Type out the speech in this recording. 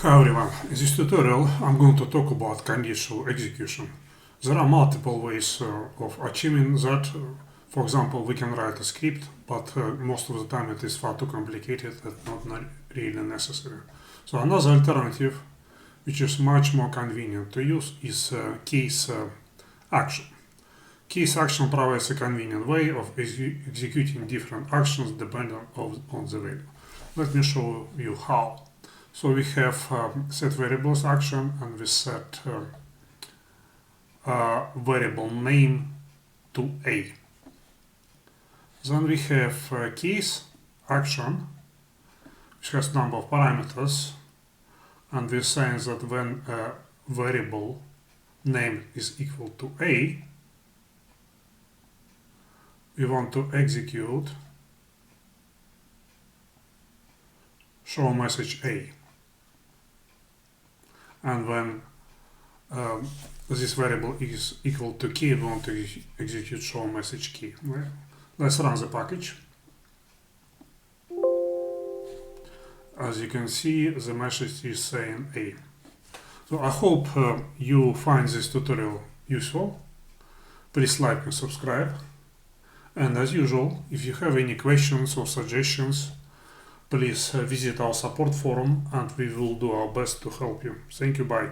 Hi everyone, in this tutorial I'm going to talk about conditional execution. There are multiple ways of achieving that. For example, we can write a script, but most of the time it is far too complicated and not really necessary. So another alternative, which is much more convenient to use, is case action. Case action provides a convenient way of executing different actions depending on the value. Let me show you how. So we have set variables action, and we set variable name to A. Then we have case action, which has number of parameters, and we're saying that when variable name is equal to A, we want to execute show message A. And when this variable is equal to key, we want to execute show message key. Let's run the package. As you can see, the message is saying A. So I hope you find this tutorial useful. Please like and subscribe. And as usual, if you have any questions or suggestions, please visit our support forum and we will do our best to help you. Thank you, bye.